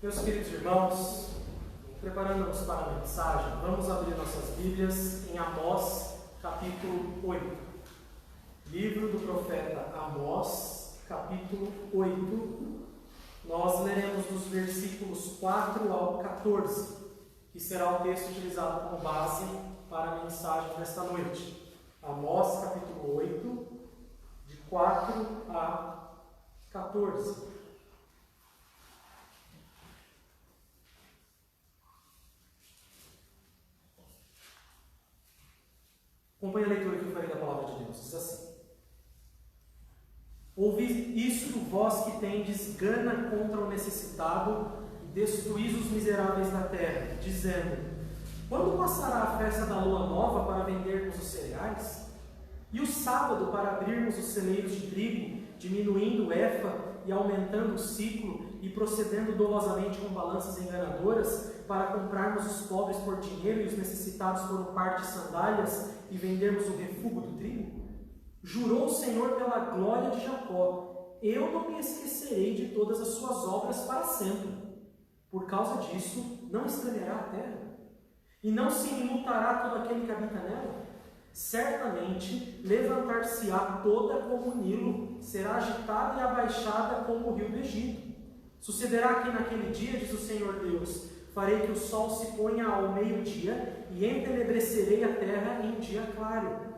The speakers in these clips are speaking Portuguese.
Meus queridos irmãos, preparando-nos para a mensagem, vamos abrir nossas Bíblias em Amós, capítulo 8. Livro do profeta Amós, capítulo 8. Nós leremos dos versículos 4 ao 14, que será o texto utilizado como base para a mensagem desta noite. Amós, capítulo 8, de 4 a 14. Acompanhe a leitura que eu farei da palavra de Deus. Diz assim: Ouvi isto, vós que tendes gana contra o necessitado, e destruís os miseráveis da terra, dizendo: quando passará a festa da lua nova para vendermos os cereais? E o sábado para abrirmos os celeiros de trigo, diminuindo o efa e aumentando o ciclo, e procedendo dolosamente com balanças enganadoras, para comprarmos os pobres por dinheiro e os necessitados por um par de sandálias, e vendermos o refúgio do trigo? Jurou o Senhor pela glória de Jacó: eu não me esquecerei de todas as suas obras para sempre. Por causa disso, não estranhará a terra, e não se enlutará todo aquele que habita nela. Certamente levantar-se-á toda como o Nilo, será agitada e abaixada como o rio do Egito. Sucederá que naquele dia, diz o Senhor Deus, farei que o sol se ponha ao meio-dia, e entenebrecerei a terra em dia claro.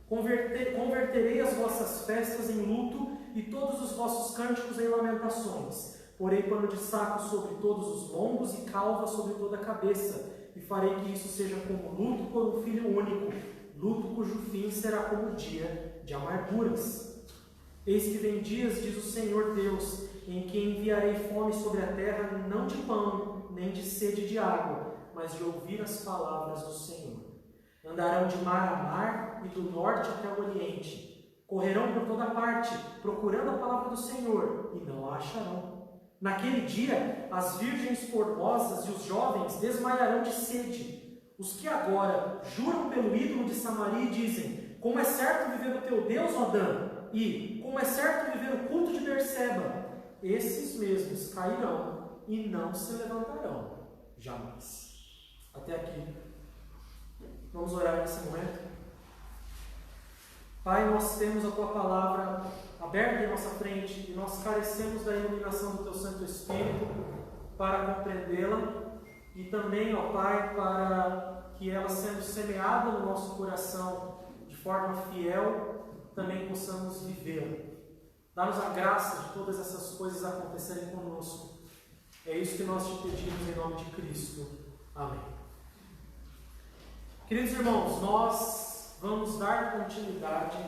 Converterei as vossas festas em luto, e todos os vossos cânticos em lamentações. Porei pano de saco sobre todos os lombos, e calva sobre toda a cabeça, e farei que isso seja como luto por um filho único, luto cujo fim será como dia de amarguras. Eis que vem dias, diz o Senhor Deus, em que enviarei fome sobre a terra, não de pão, nem de sede de água, mas de ouvir as palavras do Senhor. Andarão de mar a mar e do norte até o oriente. Correrão por toda parte, procurando a palavra do Senhor, e não a acharão. Naquele dia, as virgens formosas e os jovens desmaiarão de sede. Os que agora juram pelo ídolo de Samaria e dizem: como é certo viver o teu Deus, ó Dan, e como é certo viver o culto de Berseba, esses mesmos cairão e não se levantarão jamais. Até aqui. Vamos orar nesse momento. Pai, nós temos a Tua palavra aberta em nossa frente e nós carecemos da iluminação do Teu Santo Espírito para compreendê-la e também, ó Pai, para que ela, sendo semeada no nosso coração de forma fiel, também possamos vivê-la. Dá-nos a graça de todas essas coisas acontecerem conosco. É isso que nós te pedimos em nome de Cristo. Amém. Queridos irmãos, nós vamos dar continuidade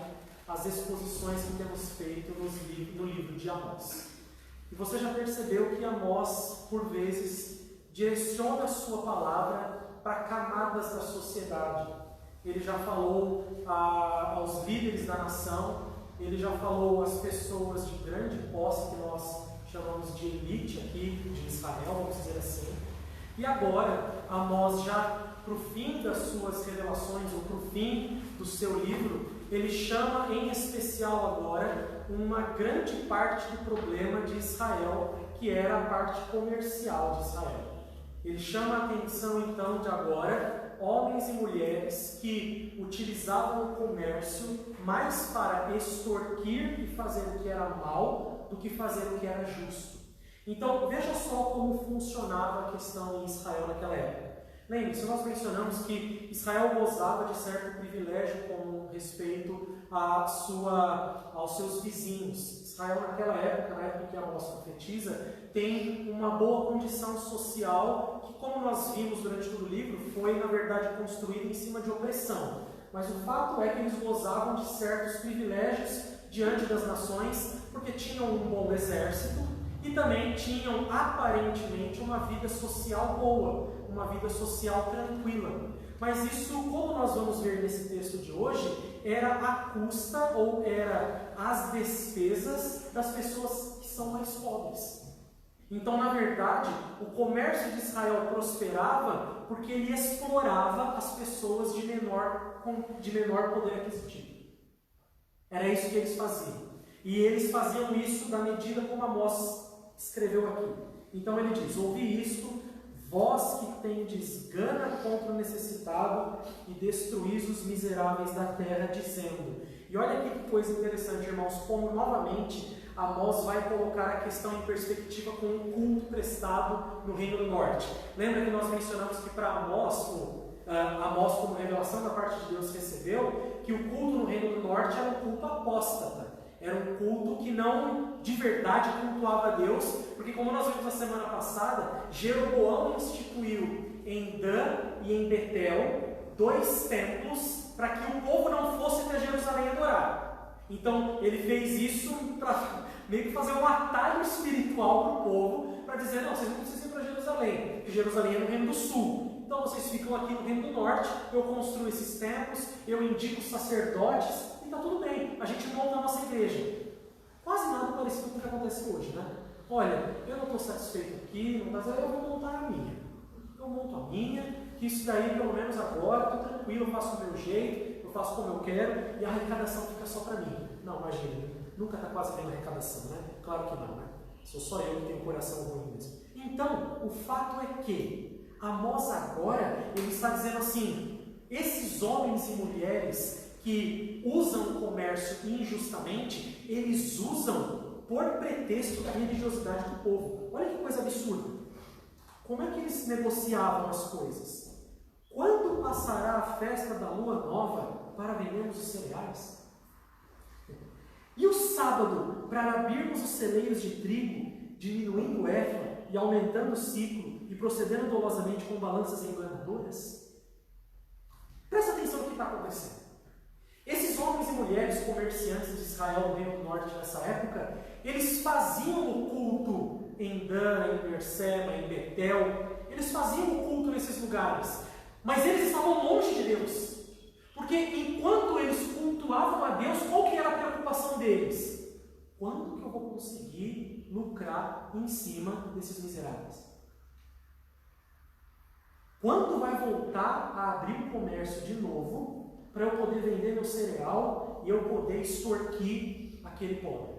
às exposições que temos feito no livro de Amós. E você já percebeu que Amós, por vezes, direciona a sua palavra para camadas da sociedade. Ele já falou aos líderes da nação, ele já falou às pessoas de grande posse, que nós chamamos de elite aqui de Israel, vamos dizer assim. E agora, Amós, já para o fim das suas revelações, ou para o fim do seu livro, ele chama em especial agora uma grande parte do problema de Israel, que era a parte comercial de Israel. Ele chama a atenção então de agora homens e mulheres que utilizavam o comércio mais para extorquir e fazer o que era mal do que fazer o que era justo. Então veja só como funcionava a questão em Israel naquela época. Lembre-se, nós mencionamos que Israel gozava de certo privilégio com respeito aos seus vizinhos. Israel naquela época, na época que Amós profetiza, tem uma boa condição social que, como nós vimos durante todo o livro, foi na verdade construída em cima de opressão. Mas o fato é que eles gozavam de certos privilégios diante das nações, porque tinham um bom exército e também tinham aparentemente uma vida social boa, uma vida social tranquila. Mas isso, como nós vamos ver nesse texto de hoje, era à custa ou era às despesas das pessoas que são mais pobres. Então, na verdade, o comércio de Israel prosperava porque ele explorava as pessoas de menor poder aquisitivo. Era isso que eles faziam. E eles faziam isso da medida como Amós escreveu aqui. Então ele diz: ouvi isto, vós que tendes gana contra o necessitado e destruís os miseráveis da terra, dizendo. E olha aqui que coisa interessante, irmãos, como novamente Amós vai colocar a questão em perspectiva com o culto prestado no Reino do Norte. Lembra que nós mencionamos que para Amós, Amós como revelação da parte de Deus recebeu, que o culto no Reino do Norte era um culto apóstata. Era um culto que não de verdade cultuava a Deus, porque como nós vimos na semana passada, Jeroboão instituiu em Dan e em Betel 2 templos para que o povo não fosse até Jerusalém adorar. Então ele fez isso para meio que fazer um atalho espiritual para o povo, para dizer: não, vocês não precisam ir para Jerusalém, porque Jerusalém é no Reino do Sul. Então vocês ficam aqui no Reino do Norte, eu construo esses templos, eu indico os sacerdotes, e está tudo bem, a gente monta a nossa igreja. Quase nada parecido com o que acontece hoje, né? Olha, eu não estou satisfeito aqui, mas eu vou montar a minha. Eu monto a minha, que isso daí pelo menos agora, estou tranquilo, eu faço do meu jeito, eu faço como eu quero, e a arrecadação fica só para mim. Não, imagina, nunca está quase vendo arrecadação, né? Claro que não, né? Sou só eu que tenho um coração ruim mesmo. Então, o fato é que Amós agora, ele está dizendo assim: esses homens e mulheres que usam o comércio injustamente, eles usam por pretexto a religiosidade do povo. Olha que coisa absurda. Como é que eles negociavam as coisas? Quando passará a festa da lua nova para vendermos os cereais? E o sábado para abrirmos os celeiros de trigo, diminuindo o efa e aumentando o ciclo, e procedendo dolosamente com balanças enganadoras? Presta atenção no que está acontecendo. Esses homens e mulheres comerciantes de Israel no Reino do Norte nessa época, eles faziam o culto em Dan, em Berseba, em Betel, eles faziam o culto nesses lugares, mas eles estavam longe de Deus, porque enquanto eles cultuavam a Deus, qual que era a preocupação deles? Quando que eu vou conseguir lucrar em cima desses miseráveis? Quando vai voltar a abrir o comércio de novo, para eu poder vender meu cereal e eu poder extorquir aquele pobre?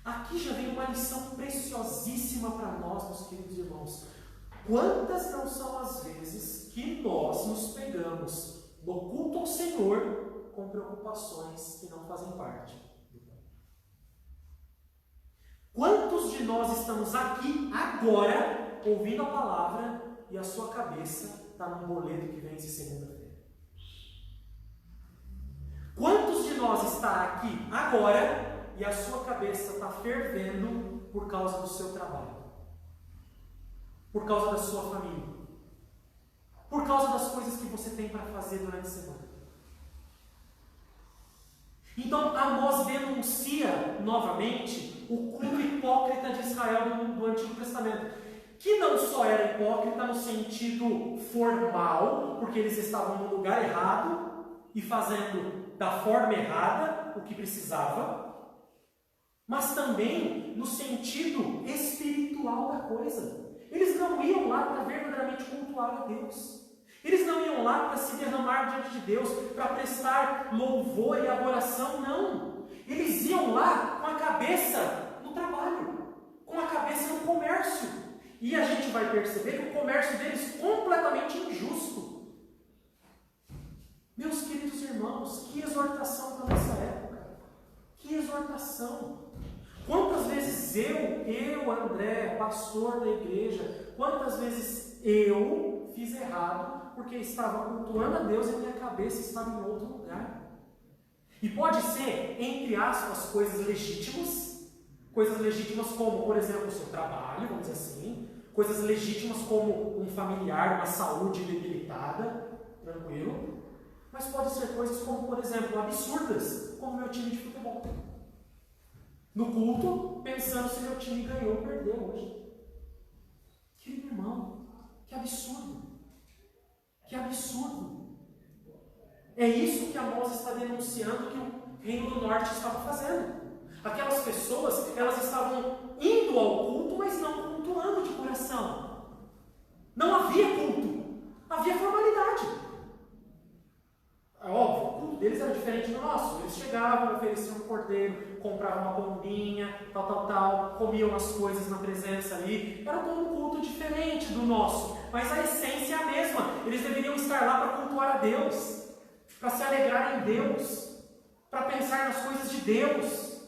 Aqui já vem uma lição preciosíssima para nós, meus queridos irmãos. Quantas não são as vezes que nós nos pegamos no culto ao Senhor com preocupações que não fazem parte do plano? Quantos de nós estamos aqui agora ouvindo a palavra e a sua cabeça está num boleto que vence segunda-feira? Quantos de nós está aqui agora e a sua cabeça está fervendo por causa do seu trabalho, por causa da sua família, por causa das coisas que você tem para fazer durante a semana? Então Amós denuncia novamente o culto hipócrita de Israel do Antigo Testamento, que não só era hipócrita no sentido formal, porque eles estavam no lugar errado e fazendo da forma errada o que precisava, mas também no sentido espiritual da coisa. Eles não iam lá para verdadeiramente cultuar a Deus. Eles não iam lá para se derramar diante de Deus, para prestar louvor e adoração, não. Eles iam lá com a cabeça no trabalho, com a cabeça no comércio. E a gente vai perceber que o comércio deles é completamente injusto. Meus queridos irmãos, que exortação para nossa época. Que exortação. Quantas vezes eu, André, pastor da igreja, quantas vezes eu fiz errado porque estava cultuando a Deus e a minha cabeça estava em outro lugar. E pode ser, entre aspas, coisas legítimas como, por exemplo, o seu trabalho, vamos dizer assim, coisas legítimas como um familiar, uma saúde debilitada, tranquilo, mas pode ser coisas como, por exemplo, absurdas, como meu time de futebol. No culto, pensando se meu time ganhou ou perdeu hoje. Querido irmão, que absurdo. Que absurdo. É isso que Amós está denunciando que o Reino do Norte estava fazendo. Aquelas pessoas, elas estavam indo ao culto, mas não cultuando de coração. Não havia culto, havia formalidade. É óbvio, o culto deles era diferente do nosso. Eles chegavam, ofereciam um cordeiro, compravam uma pombinha, tal, comiam as coisas na presença ali. Era todo um culto diferente do nosso, mas a essência é a mesma. Eles deveriam estar lá para cultuar a Deus, para se alegrar em Deus, para pensar nas coisas de Deus.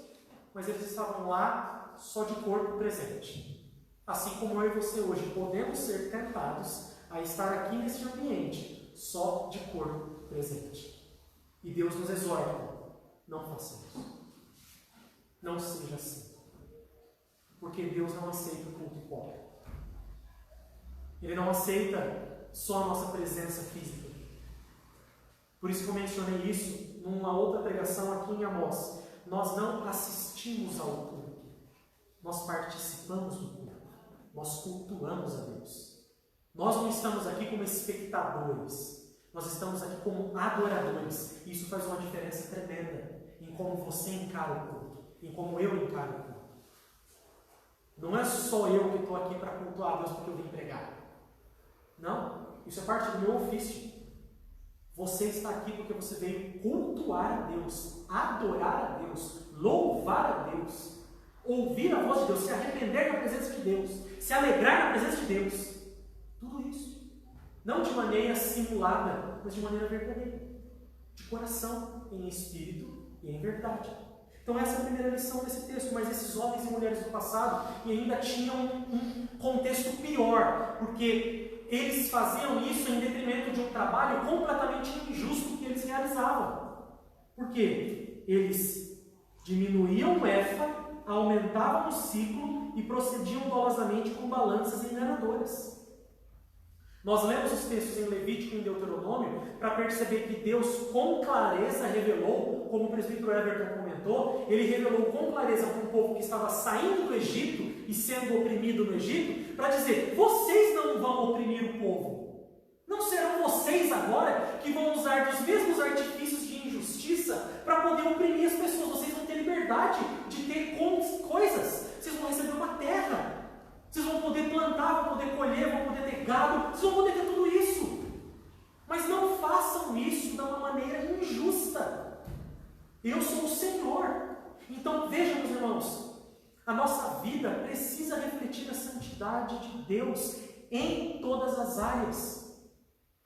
Mas eles estavam lá só de corpo presente. Assim como eu e você hoje podemos ser tentados a estar aqui nesse ambiente só de corpo presente. E Deus nos exorta: não faça isso. Não seja assim. Porque Deus não aceita o culto hipócrita. Ele não aceita só a nossa presença física. Por isso que eu mencionei isso numa outra pregação aqui em Amós. Nós não assistimos ao culto. Nós participamos do culto. Nós cultuamos a Deus. Nós não estamos aqui como espectadores. Nós estamos aqui como adoradores. E isso faz uma diferença tremenda em como você encara o culto, em como eu encaro o culto. Não é só eu que estou aqui para cultuar a Deus porque eu vim pregar. Não, isso é parte do meu ofício. Você está aqui porque você veio cultuar a Deus, adorar a Deus, louvar a Deus, ouvir a voz de Deus, se arrepender na presença de Deus, se alegrar na presença de Deus. Tudo isso. Não de maneira simulada, mas de maneira verdadeira. De coração, em espírito e em verdade. Então essa é a primeira lição desse texto. Mas esses homens e mulheres do passado ainda tinham um contexto pior, porque eles faziam isso em detrimento de um trabalho completamente injusto que eles realizavam. Por quê? Eles diminuíam o efa, aumentavam o ciclo e procediam dolosamente com balanças enganadoras. Nós lemos os textos em Levítico e em Deuteronômio para perceber que Deus com clareza revelou, como o presbítero Everton comentou, ele revelou com clareza para um povo que estava saindo do Egito e sendo oprimido no Egito, para dizer: vocês não vão oprimir o povo. Não serão vocês agora que vão usar dos mesmos artifícios de injustiça para poder oprimir as pessoas. Vocês vão ter liberdade de ter coisas. Vocês vão receber uma terra. Vocês vão poder plantar, vão poder colher, vão poder ter gado, vocês vão poder ter tudo isso. Mas não façam isso de uma maneira injusta. Eu sou o Senhor. Então vejam, meus irmãos, a nossa vida precisa refletir a santidade de Deus em todas as áreas.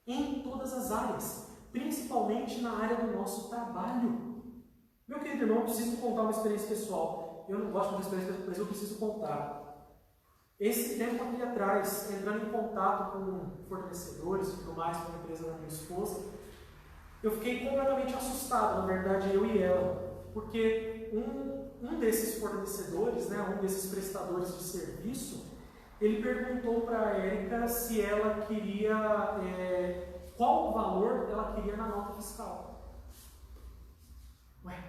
Em todas as áreas. Principalmente na área do nosso trabalho. Meu querido irmão, eu preciso contar uma experiência pessoal. Eu não gosto de uma experiência, mas eu preciso contar. Esse tempo aqui atrás, entrando em contato com fornecedores e tudo mais, com a empresa da minha esposa, eu fiquei completamente assustado, na verdade, eu e ela, porque um desses fornecedores, né, um desses prestadores de serviço, ele perguntou para a Érica se ela queria, qual o valor ela queria na nota fiscal. Ué,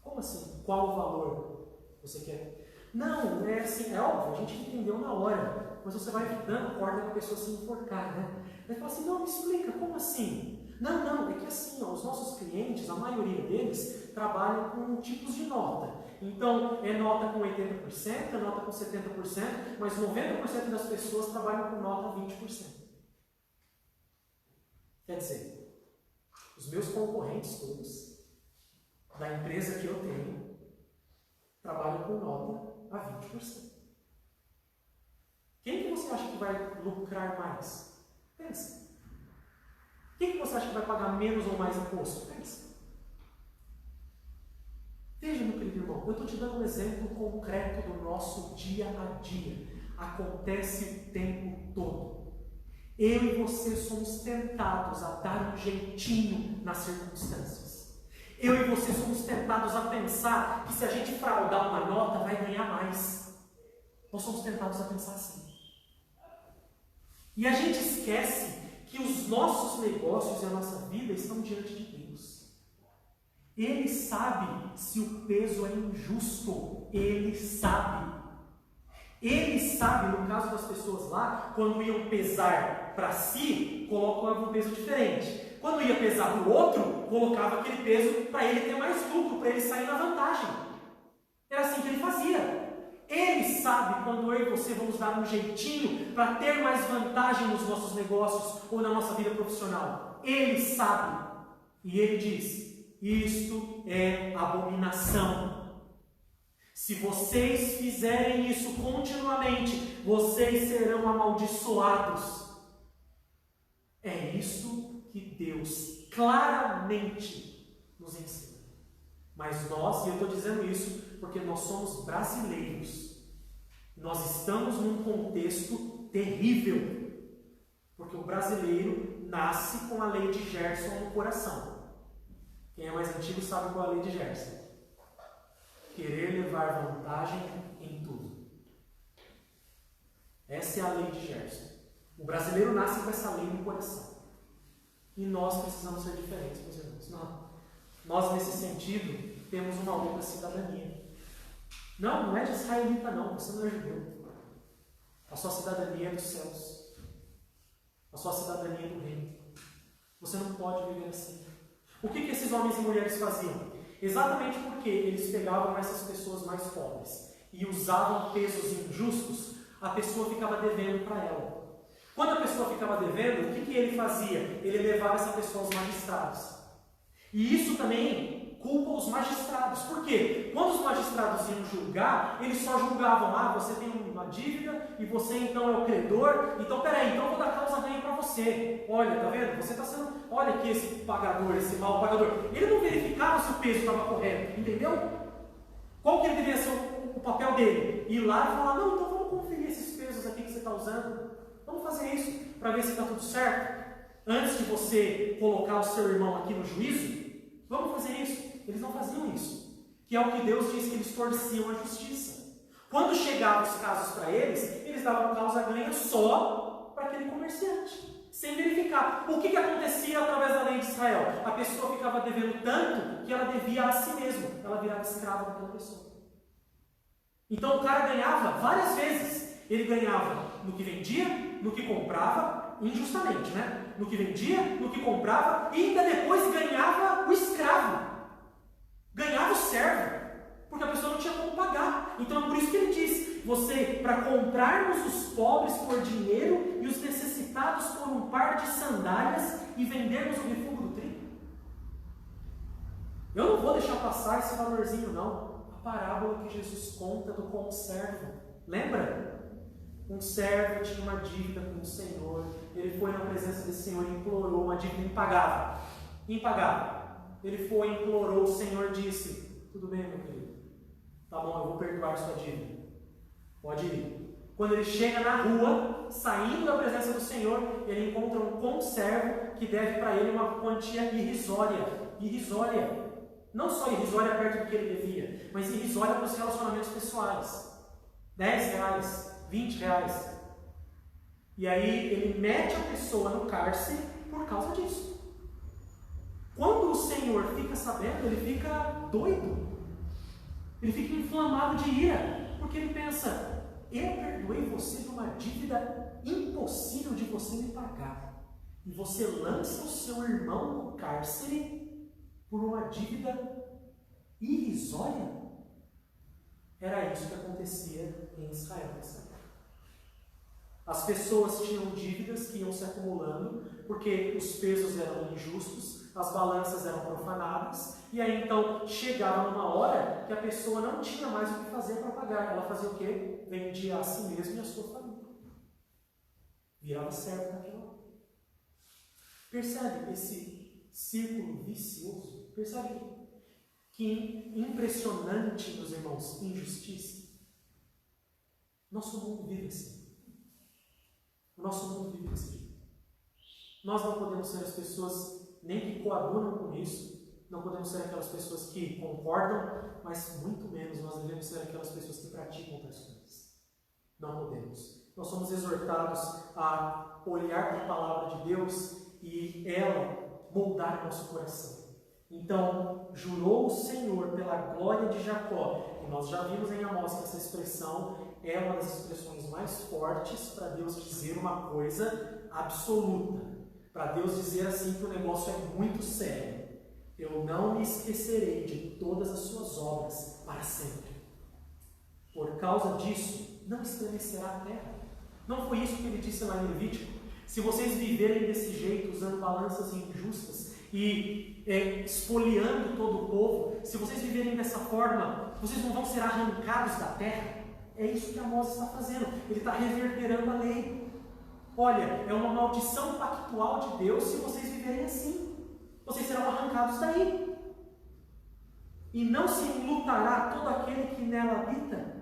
como assim? Qual o valor você quer? Não, é assim, é óbvio, a gente entendeu na hora, mas você vai dando corda para a pessoa se enforcar, né? Vai falar assim: não, me explica, como assim? Não, é que assim, ó, os nossos clientes, a maioria deles, trabalham com tipos de nota. Então, é nota com 80%, é nota com 70%, mas 90% das pessoas trabalham com nota 20%. Quer dizer, os meus concorrentes todos, da empresa que eu tenho, trabalham com nota a 20%. Quem que você acha que vai lucrar mais? Pensa. Quem que você acha que vai pagar menos ou mais imposto? Pensa. Veja, meu querido irmão, eu estou te dando um exemplo concreto do nosso dia a dia. Acontece o tempo todo. Eu e você somos tentados a dar um jeitinho nas circunstâncias. Eu e você somos tentados a pensar que se a gente fraudar uma nota, vai ganhar mais. Nós somos tentados a pensar assim. E a gente esquece que os nossos negócios e a nossa vida estão diante de Deus. Ele sabe se o peso é injusto. Ele sabe. Ele sabe, no caso das pessoas lá, quando iam pesar para si, colocavam um peso diferente. Quando ia pesar para o outro, colocava aquele peso para ele ter mais lucro, para ele sair na vantagem. Era assim que ele fazia. Ele sabe quando eu e você vamos dar um jeitinho para ter mais vantagem nos nossos negócios ou na nossa vida profissional. Ele sabe. E ele diz: isto é abominação. Se vocês fizerem isso continuamente, vocês serão amaldiçoados. É isso que Deus claramente nos ensina. Mas nós, e eu estou dizendo isso porque nós somos brasileiros, nós estamos num contexto terrível, porque o brasileiro nasce com a lei de Gerson no coração. Quem é mais antigo sabe qual é a lei de Gerson. Querer levar vantagem em tudo. Essa é a lei de Gerson. O brasileiro nasce com essa lei no coração. E nós precisamos ser diferentes, meus irmãos. Não. Nós, nesse sentido, temos uma outra cidadania. Não é de israelita, não. Você não é judeu. A sua cidadania é dos céus. A sua cidadania é do reino. Você não pode viver assim. O que esses homens e mulheres faziam? Exatamente porque eles pegavam essas pessoas mais pobres e usavam pesos injustos, a pessoa ficava devendo para ela. Quando a pessoa ficava devendo, o que ele fazia? Ele levava essa pessoa aos magistrados. E isso também culpa os magistrados. Por quê? Quando os magistrados iam julgar, eles só julgavam, você tem uma dívida e você então é o credor, então peraí, então eu vou dar causa ganho para você. Olha, tá vendo? Você está sendo, olha aqui esse pagador, esse mau pagador. Ele não verificava se o peso estava correto, entendeu? Qual que ele deveria ser o papel dele? Ir lá e falar, não, então vamos conferir esses pesos aqui que você está usando. Vamos fazer isso para ver se está tudo certo. Antes de você colocar o seu irmão aqui no juízo, vamos fazer isso. Eles não faziam isso. Que é o que Deus diz que eles torciam a justiça. Quando chegavam os casos para eles davam causa ganha só para aquele comerciante, sem verificar. O que acontecia através da lei de Israel? A pessoa ficava devendo tanto que ela devia a si mesma. Ela virava escrava daquela pessoa. Então o cara ganhava várias vezes. Ele ganhava no que vendia, no que comprava, injustamente, né? No que vendia, no que comprava, e ainda depois ganhava o escravo. Ganhava o servo, porque a pessoa não tinha como pagar. Então é por isso que ele diz, para comprarmos os pobres por dinheiro e os necessitados por um par de sandálias e vendermos o refúgio do trigo. Eu não vou deixar passar esse valorzinho não. A parábola que Jesus conta do conservo. Lembra? Um servo tinha uma dívida com o Senhor. Ele foi na presença desse Senhor e implorou uma dívida impagável. Impagável. Ele foi e implorou. O Senhor disse, tudo bem, meu querido. Tá bom, eu vou perdoar sua dívida. Pode ir. Quando ele chega na rua, saindo da presença do Senhor, ele encontra um conservo que deve para ele uma quantia irrisória. Irrisória. Não só irrisória perto do que ele devia, mas irrisória para os relacionamentos pessoais. R$10, R$20. E aí ele mete a pessoa no cárcere por causa disso. Quando o Senhor fica sabendo, ele fica doido. Ele fica inflamado de ira, porque ele pensa, eu perdoei você de uma dívida impossível de você me pagar. E você lança o seu irmão no cárcere por uma dívida irrisória? Era isso que acontecia em Israel nessa época. As pessoas tinham dívidas que iam se acumulando, porque os pesos eram injustos, as balanças eram profanadas, e aí então chegava numa hora que a pessoa não tinha mais o que fazer para pagar. Ela fazia o quê? Vendia a si mesma e a sua família. Virava servo daquela. Percebe esse círculo vicioso? Percebe que impressionante, meus irmãos, injustiça? Nosso mundo vive assim. O nosso mundo vive desse jeito. Nós não podemos ser as pessoas nem que coadunam com isso, não podemos ser aquelas pessoas que concordam, mas muito menos nós devemos ser aquelas pessoas que praticam outras coisas. Não podemos. Nós somos exortados a olhar para a palavra de Deus e ela moldar o nosso coração. Então, jurou o Senhor pela glória de Jacó, e nós já vimos em Amós que essa expressão é uma das expressões mais fortes para Deus dizer uma coisa absoluta, para Deus dizer assim que o negócio é muito sério. Eu não me esquecerei de todas as suas obras para sempre. Por causa disso, não estremecerá a terra. Não foi isso que ele disse lá em Levítico? Se vocês viverem desse jeito, usando balanças injustas, e espoliando todo o povo, se vocês viverem dessa forma, vocês não vão ser arrancados da terra. É isso que Amós está fazendo, ele está reverberando a lei. Olha, é uma maldição pactual de Deus se vocês viverem assim. Vocês serão arrancados daí. E não se enlutará todo aquele que nela habita.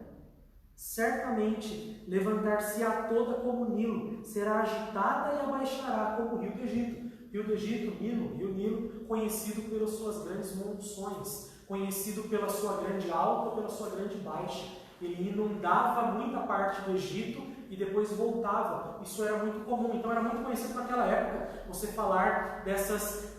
Certamente levantar-se-á toda como o Nilo, será agitada e abaixará como o rio do Egito. Rio do Egito, Rio Nilo, conhecido pelas suas grandes monções, conhecido pela sua grande alta, pela sua grande baixa. Ele inundava muita parte do Egito e depois voltava. Isso era muito comum, então era muito conhecido naquela época, você falar dessas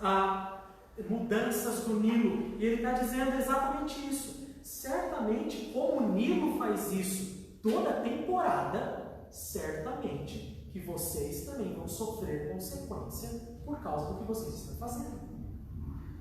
mudanças do Nilo. E ele está dizendo exatamente isso. Certamente, como o Nilo faz isso toda temporada, certamente que vocês também vão sofrer consequência por causa do que vocês estão fazendo.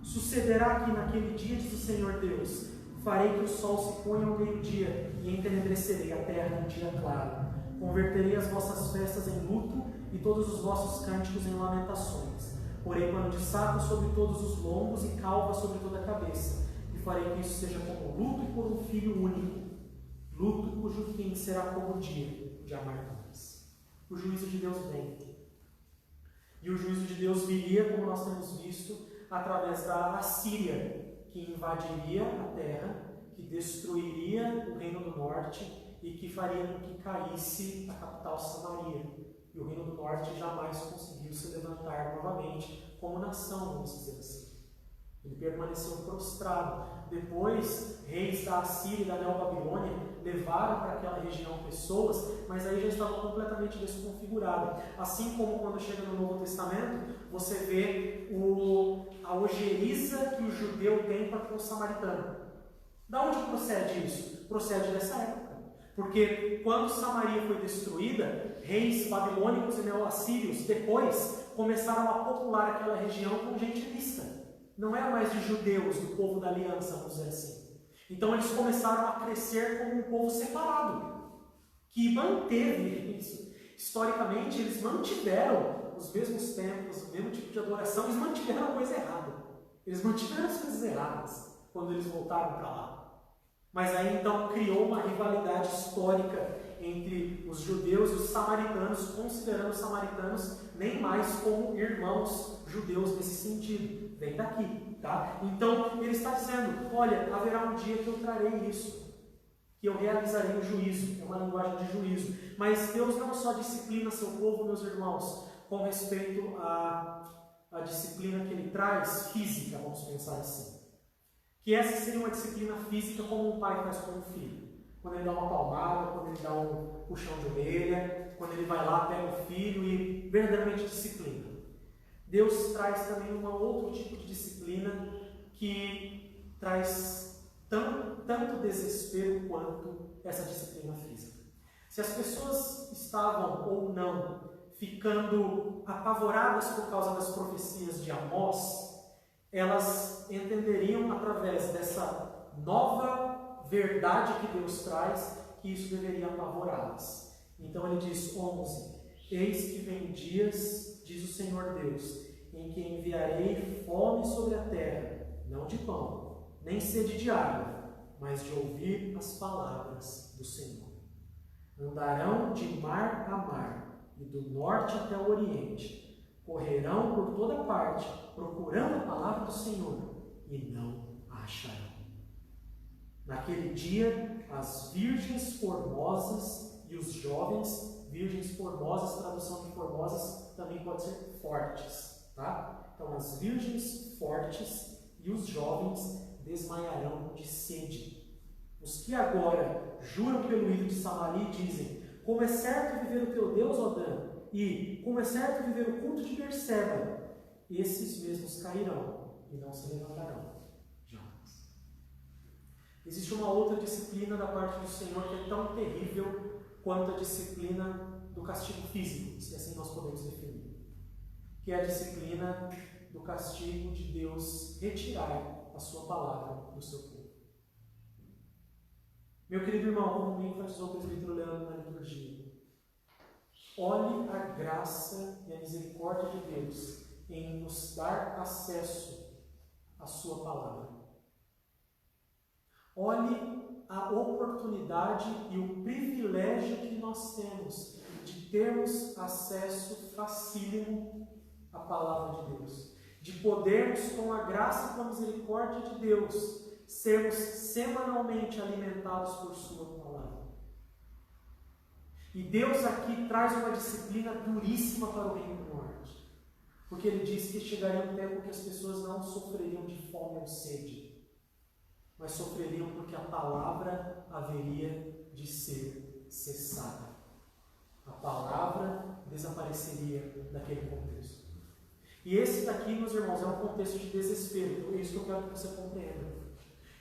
Sucederá que naquele dia, diz o Senhor Deus, farei que o sol se ponha ao meio-dia e entenebrecerei a terra no dia claro. Converterei as vossas festas em luto e todos os vossos cânticos em lamentações. Porei pano de saco sobre todos os lombos e calva sobre toda a cabeça. E farei que isso seja como luto por um filho único, luto cujo fim será como o dia de amarguras. O juízo de Deus vem. E o juízo de Deus viria, como nós temos visto, através da Assíria, que invadiria a terra, que destruiria o reino do norte e que faria com que caísse a capital Samaria. E o reino do norte jamais conseguiu se levantar novamente como nação, vamos dizer assim. Ele permaneceu prostrado. Depois, reis da Assíria e da Neobabilônia levaram para aquela região pessoas, mas aí já estava completamente desconfigurada. Assim como quando chega no Novo Testamento, você vê a ojeriza que o judeu tem para com o samaritano. Da onde procede isso? Procede dessa época. Porque quando Samaria foi destruída, reis babilônicos e neo-assírios depois começaram a popular aquela região com gente mista. Não era mais de judeus, do povo da aliança, vamos dizer assim. Então eles começaram a crescer como um povo separado, que manteve isso. Historicamente, eles mantiveram os mesmos templos, o mesmo tipo de adoração, eles mantiveram a coisa errada. Eles mantiveram as coisas erradas quando eles voltaram para lá. Mas aí então criou uma rivalidade histórica entre os judeus e os samaritanos, considerando os samaritanos nem mais como irmãos judeus nesse sentido. Vem daqui, tá? Então ele está dizendo, olha, haverá um dia que eu trarei isso, que eu realizarei o juízo. É uma linguagem de juízo. Mas Deus não só disciplina seu povo, meus irmãos, com respeito à disciplina que ele traz, física, vamos pensar assim. Que essa seria uma disciplina física como um pai faz com um filho. Quando ele dá uma palmada, quando ele dá um puxão de orelha, quando ele vai lá, pega o filho e verdadeiramente disciplina. Deus traz também um outro tipo de disciplina que traz tanto desespero quanto essa disciplina física. Se as pessoas estavam ou não ficando apavoradas por causa das profecias de Amós, elas entenderiam através dessa nova verdade que Deus traz que isso deveria apavorá-las. Então ele diz 11: Eis que vem dias, diz o Senhor Deus, em que enviarei fome sobre a terra, não de pão, nem sede de água, mas de ouvir as palavras do Senhor. Andarão de mar a mar e do norte até o oriente. Correrão por toda parte, procurando a palavra do Senhor, e não a acharão. Naquele dia, as virgens formosas e os jovens, virgens formosas, tradução de formosas também pode ser fortes, tá? Então, as virgens fortes e os jovens desmaiarão de sede. Os que agora juram pelo ídolo de Samaria e dizem: como é certo viver o teu Deus, ó Dan, e como é certo viver o culto de Berseba, esses mesmos cairão e não se levantarão jamais. Existe uma outra disciplina da parte do Senhor que é tão terrível quanto a disciplina do castigo físico, se assim nós podemos definir, que é a disciplina do castigo de Deus retirar a sua palavra do seu povo. Meu querido irmão, como bem enfatizou o presbítero Leandro na liturgia, olhe a graça e a misericórdia de Deus em nos dar acesso à sua palavra. Olhe a oportunidade e o privilégio que nós temos de termos acesso facílimo à palavra de Deus, de podermos, com a graça e com a misericórdia de Deus, sermos semanalmente alimentados por sua palavra. E Deus aqui traz uma disciplina duríssima para o Reino do Norte, porque Ele disse que chegaria um tempo que as pessoas não sofreriam de fome ou sede, mas sofreriam porque a palavra haveria de ser cessada. A palavra desapareceria daquele contexto. E esse daqui, meus irmãos, é um contexto de desespero. É isso que eu quero que você compreenda.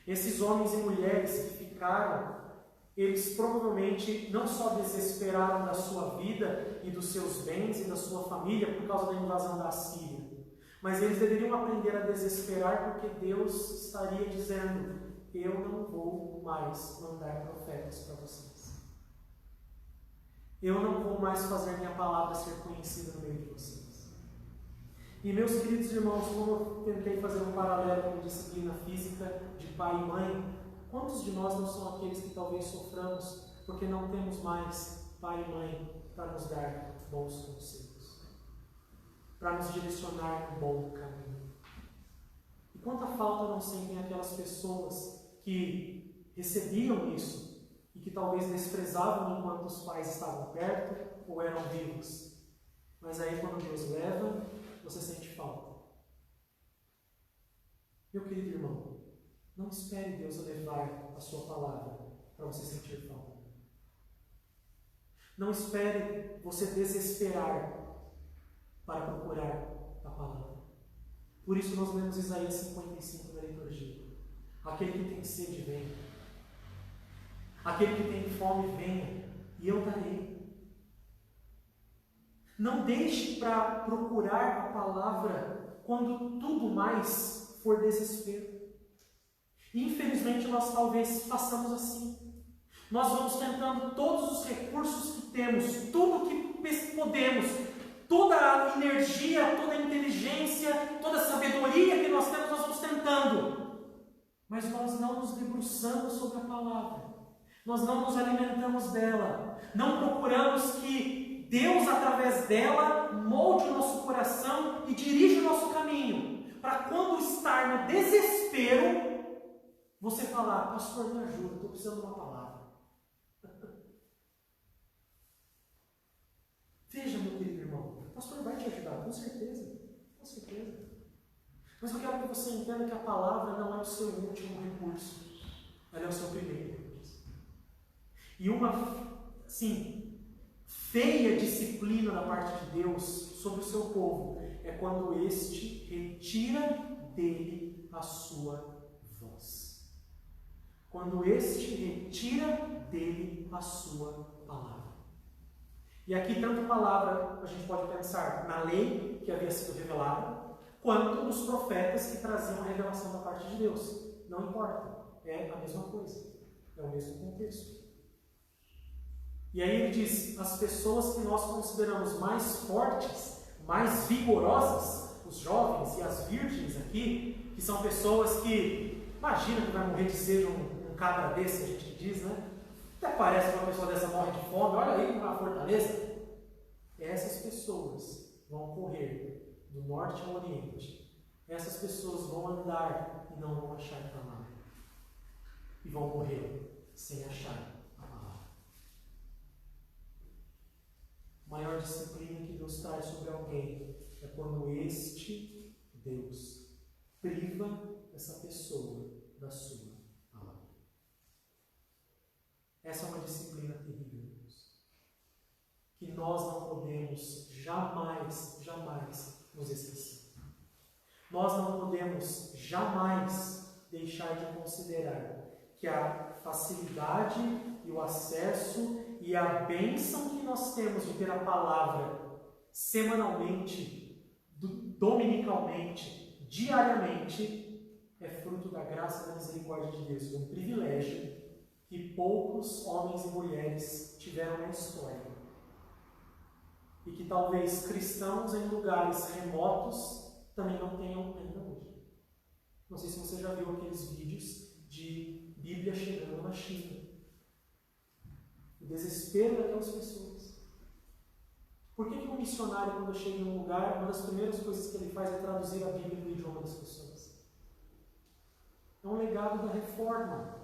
Esses homens e mulheres que ficaram, eles provavelmente não só desesperaram da sua vida e dos seus bens e da sua família por causa da invasão da Assíria, mas eles deveriam aprender a desesperar porque Deus estaria dizendo: eu não vou mais mandar profetas para vocês. Eu não vou mais fazer minha palavra ser conhecida no meio de vocês. E meus queridos irmãos, como eu tentei fazer um paralelo com a disciplina física de pai e mãe, quantos de nós não são aqueles que talvez soframos porque não temos mais pai e mãe para nos dar bons conselhos, para nos direcionar no bom caminho? E quanta falta não sentem aquelas pessoas que recebiam isso e que talvez desprezavam enquanto os pais estavam perto ou eram vivos. Mas aí quando Deus leva, você sente falta. Meu querido irmão, não espere Deus levar a sua palavra para você sentir falta. Não espere você desesperar para procurar a palavra. Por isso nós lemos Isaías 55 na liturgia. Aquele que tem sede, venha. Aquele que tem fome, venha, e eu darei. Não deixe para procurar a palavra quando tudo mais for desespero. Infelizmente, nós talvez façamos assim. Nós vamos tentando todos os recursos que temos, tudo que podemos, toda a energia, toda a inteligência, toda a sabedoria que nós temos, nós vamos tentando. Mas nós não nos debruçamos sobre a palavra. Nós não nos alimentamos dela. Não procuramos que Deus, através dela, molde o nosso coração e dirija o nosso caminho. Para quando estar no desespero, você falar: pastor, me ajuda, estou precisando de uma palavra. Veja, meu querido irmão, o pastor vai te ajudar, com certeza. Com certeza. Mas eu quero que você entenda que a palavra não é o seu último recurso. Ela é o seu primeiro recurso. E uma, sim, feia disciplina da parte de Deus sobre o seu povo é quando este retira dele a sua voz. Quando este retira dele a sua palavra. E aqui, tanto palavra, a gente pode pensar na lei que havia sido revelada, quanto nos profetas que traziam a revelação da parte de Deus. Não importa, é a mesma coisa, é o mesmo contexto. E aí ele diz: as pessoas que nós consideramos mais fortes, mais vigorosas, os jovens e as virgens aqui, que são pessoas que, imagina que vai morrer de sede um cabra desse, a gente diz, né? Até parece que uma pessoa dessa morre de fome, olha aí como é uma fortaleza. Essas pessoas vão correr do norte ao oriente. Essas pessoas vão andar e não vão achar a palavra. E vão morrer sem achar a palavra. A maior disciplina que Deus traz sobre alguém é quando este Deus priva essa pessoa da sua palavra. Essa é uma disciplina terrível, Deus, que nós não podemos jamais, jamais nos esquecer. Nós não podemos jamais deixar de considerar que a facilidade e o acesso e a bênção que nós temos de ter a palavra semanalmente, dominicalmente, diariamente, é fruto da graça e da misericórdia de Deus, um privilégio que poucos homens e mulheres tiveram na história. e que talvez cristãos em lugares remotos também não tenham ainda hoje. Não sei se você já viu aqueles vídeos de Bíblia chegando na China. O desespero daquelas pessoas. Por que um missionário, quando chega em um lugar, uma das primeiras coisas que ele faz é traduzir a Bíblia no idioma das pessoas? É um legado da reforma.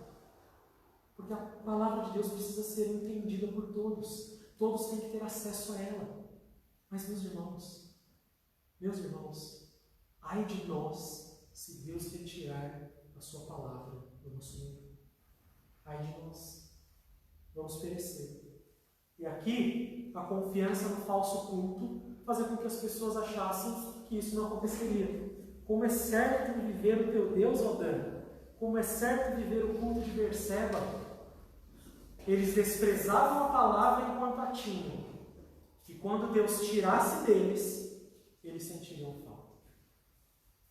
Porque a palavra de Deus precisa ser entendida por todos. Todos têm que ter acesso a ela. Mas, meus irmãos, ai de nós se Deus retirar a sua palavra do nosso mundo. Ai de nós. Vamos perecer. E aqui, a confiança no falso culto fazia com que as pessoas achassem que isso não aconteceria. Como é certo viver o teu Deus, Aldana. Como é certo viver o culto de Berseba. Eles desprezavam a palavra enquanto a tinham. E quando Deus tirasse deles, eles sentiriam falta.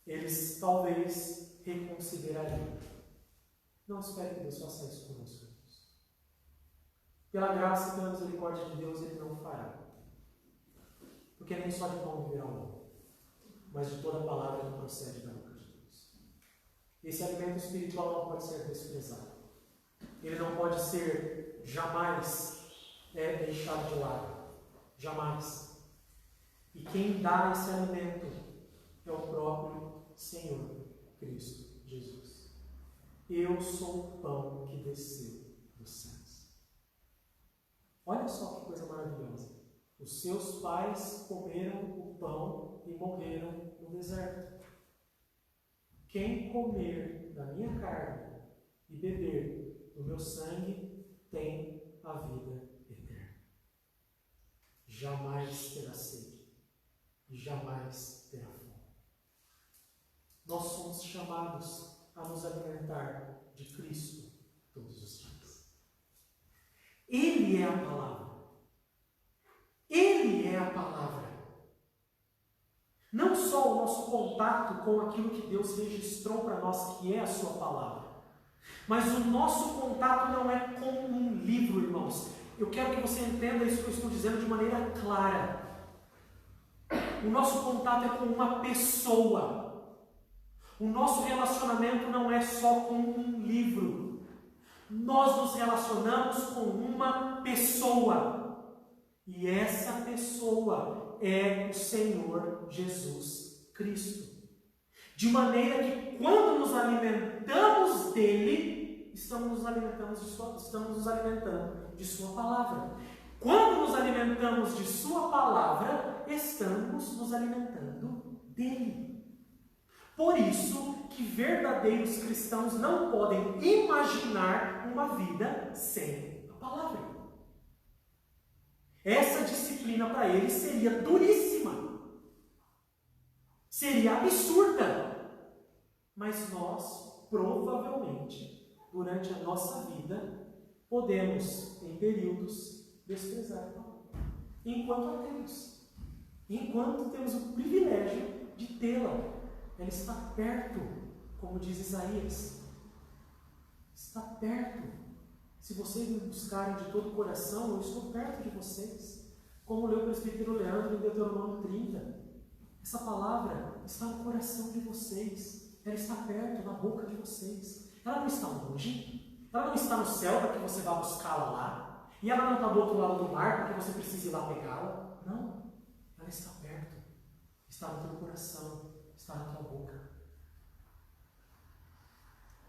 Eles talvez reconsiderariam. Não espere que Deus faça isso conosco. Pela graça e pela misericórdia de Deus, Ele não fará. Porque nem só de pão viverá o homem, mas de toda palavra que procede da boca de Deus. Esse alimento espiritual não pode ser desprezado. Ele não pode ser jamais deixado de lado. Jamais. E quem dá esse alimento é o próprio Senhor Cristo Jesus. Eu sou o pão que desceu do céu. Olha só que coisa maravilhosa. Os seus pais comeram o pão e morreram no deserto. Quem comer da minha carne e beber do meu sangue tem a vida eterna. Jamais terá sede e jamais terá fome. Nós somos chamados a nos alimentar de Cristo todos os dias. Ele é a palavra. Ele é a palavra. Não só o nosso contato com aquilo que Deus registrou para nós, que é a sua palavra, mas o nosso contato não é com um livro, irmãos. Eu quero que você entenda isso que eu estou dizendo de maneira clara. O nosso contato é com uma pessoa. O nosso relacionamento não é só com um livro. Nós nos relacionamos com uma pessoa. E essa pessoa é o Senhor Jesus Cristo. De maneira que quando nos alimentamos dele, estamos nos alimentando de sua palavra. Quando nos alimentamos de sua palavra, estamos nos alimentando dele. Por isso que verdadeiros cristãos não podem imaginar uma vida sem a palavra. Essa disciplina para eles seria duríssima. Seria absurda. Mas nós, provavelmente, durante a nossa vida, podemos, em períodos, desprezar a palavra. Enquanto a temos. Enquanto temos o privilégio de tê-la. Ela está perto, como diz Isaías. Está perto. Se vocês me buscarem de todo o coração, eu estou perto de vocês. Como leu o presbítero Leandro em Deuteronômio 30. Essa palavra está no coração de vocês. Ela está perto, na boca de vocês. Ela não está longe. Ela não está no céu para que você vá buscá-la lá. E ela não está do outro lado do mar para que você precise ir lá pegá-la. Não. Ela está perto. Está no teu coração. Está na tua boca.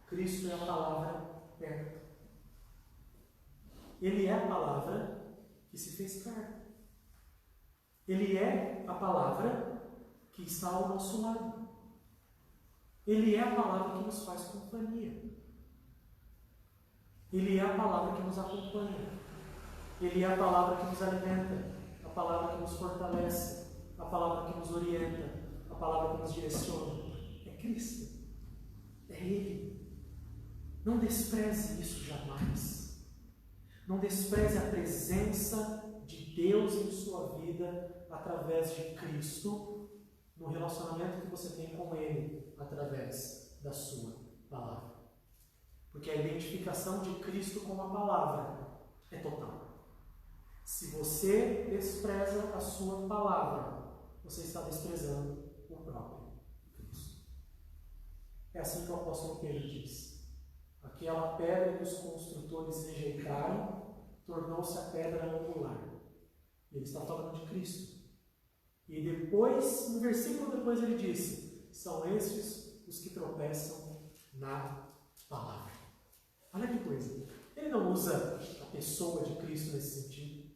Cristo é a palavra perto. Ele é a palavra que se fez carne. Ele é a palavra que está ao nosso lado. Ele é a palavra que nos faz companhia. Ele é a palavra que nos acompanha. Ele é a palavra que nos alimenta. A palavra que nos fortalece. A palavra que nos orienta. A palavra que nos direciona. É Cristo. É Ele. Não despreze isso jamais. Não despreze a presença de Deus em sua vida através de Cristo, no relacionamento que você tem com Ele através da sua palavra. Porque a identificação de Cristo com a palavra é total. Se você despreza a sua palavra, você está desprezando o próprio Cristo. É assim que o apóstolo Pedro diz. Aquela pedra que os construtores rejeitaram tornou-se a pedra angular. Ele está falando de Cristo. E depois, no versículo depois, ele disse: são estes os que tropeçam na palavra. Olha que coisa. Ele não usa a pessoa de Cristo nesse sentido.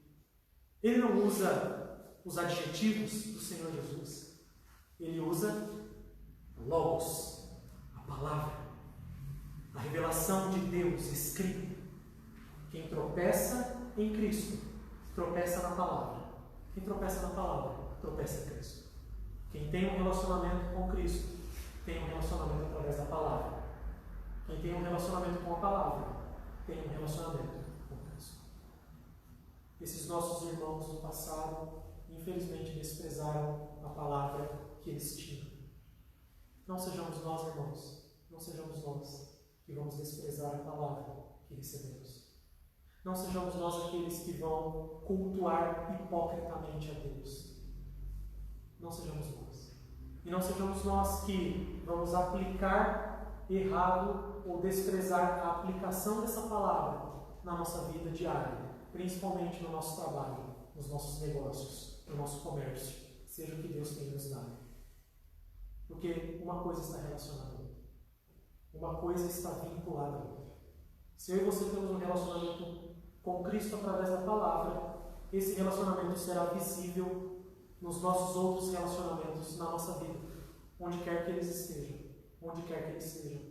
Ele não usa os adjetivos do Senhor Jesus. Ele usa Logos, a palavra, a revelação de Deus escrita. Quem tropeça em Cristo, tropeça na palavra. Quem tropeça na palavra, tropeça em Cristo. Quem tem um relacionamento com Cristo, tem um relacionamento através da palavra. Quem tem um relacionamento com a palavra, tem um relacionamento com Cristo. Esses nossos irmãos do passado, infelizmente, desprezaram a palavra que eles tinham. Não sejamos nós, irmãos, não sejamos nós que vamos desprezar a palavra que recebemos. Não sejamos nós aqueles que vão cultuar hipocritamente a Deus. Não sejamos nós. E não sejamos nós que vamos aplicar errado ou desprezar a aplicação dessa palavra na nossa vida diária, principalmente no nosso trabalho, nos nossos negócios, no nosso comércio, seja o que Deus tem nos dado. Porque uma coisa está relacionada a outra. Uma coisa está vinculada a outra. Se eu e você temos um relacionamento com Cristo através da palavra, esse relacionamento será visível nos nossos outros relacionamentos na nossa vida, onde quer que eles estejam, onde quer que eles sejam.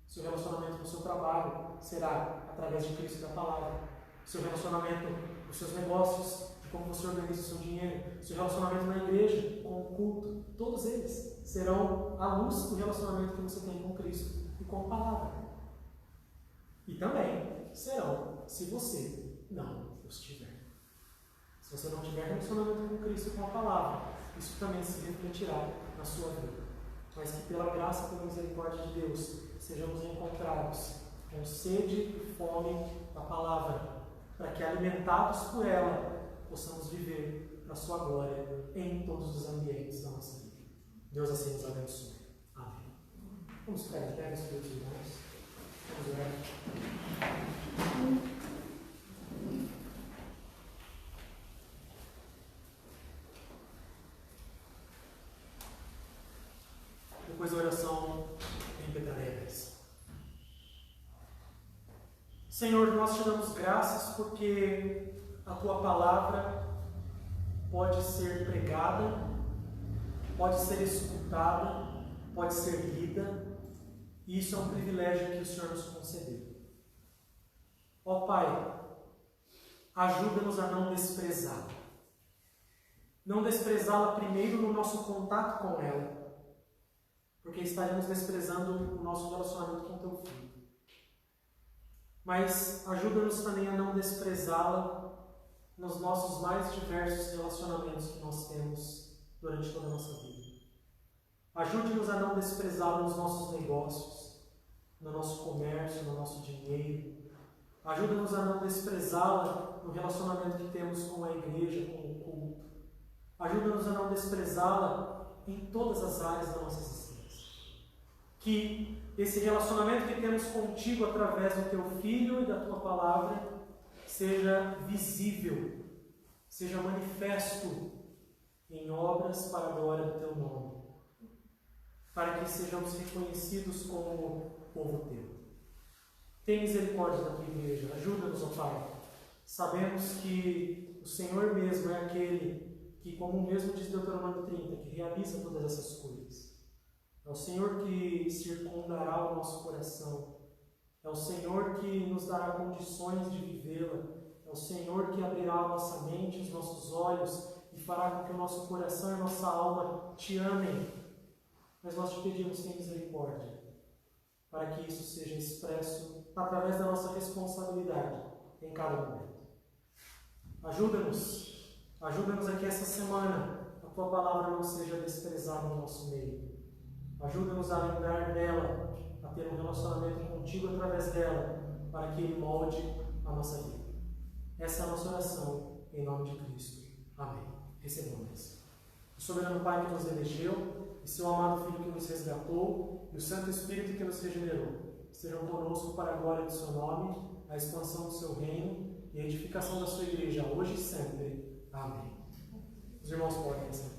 Seu relacionamento com o seu trabalho será através de Cristo e da palavra. Seu relacionamento com os seus negócios, de como você organiza o seu dinheiro, seu relacionamento na igreja, com o culto, todos eles serão à luz do relacionamento que você tem com Cristo e com a palavra. E também serão se você não os tiver. Se você não tiver relacionamento com Cristo e com a palavra, isso também se refletirá na sua vida. Mas que pela graça e pela misericórdia de Deus, sejamos encontrados com sede e fome da palavra, para que, alimentados por ela, possamos viver para a sua glória em todos os ambientes da nossa vida. Deus assim nos abençoe. Amém. Vamos ficar de pé, meus queridos irmãos. Vamos orar. Depois da oração, repetiremos. Senhor, nós te damos graças porque a tua palavra pode ser pregada, pode ser escutada, pode ser lida, e isso é um privilégio que o Senhor nos concedeu. Ó Pai, ajuda-nos a não desprezá-la. Não desprezá-la primeiro no nosso contato com ela, porque estaremos desprezando o nosso relacionamento com teu Filho. Mas ajuda-nos também a não desprezá-la nos nossos mais diversos relacionamentos que nós temos durante toda a nossa vida. Ajude-nos a não desprezá-la nos nossos negócios, no nosso comércio, no nosso dinheiro. Ajuda-nos a não desprezá-la no relacionamento que temos com a igreja, com o culto. Ajuda-nos a não desprezá-la em todas as áreas da nossa existência. Que esse relacionamento que temos contigo através do teu Filho e da tua palavra seja visível, seja manifesto em obras para a glória do teu nome, para que sejamos reconhecidos como povo teu. Tem misericórdia da tua igreja, ajuda-nos, ó Pai. Sabemos que o Senhor mesmo é aquele que, como mesmo diz Deuteronômio 30, que realiza todas essas coisas. É o Senhor que circundará o nosso coração. É o Senhor que nos dará condições de vivê-la. É o Senhor que abrirá a nossa mente, os nossos olhos e fará com que o nosso coração e a nossa alma te amem. Mas nós te pedimos, tem misericórdia, para que isso seja expresso através da nossa responsabilidade em cada momento. Ajuda-nos a que essa semana a tua palavra não seja desprezada no nosso meio. Ajuda-nos a lembrar dela, a ter um relacionamento contigo através dela, para que ele molde a nossa vida. Essa é a nossa oração, em nome de Cristo. Amém. Recebamos. O soberano Pai que nos elegeu, e seu amado Filho que nos resgatou, e o Santo Espírito que nos regenerou, estejam conosco para a glória do seu nome, a expansão do seu reino e a edificação da sua igreja, hoje e sempre. Amém. Os irmãos podem sentar.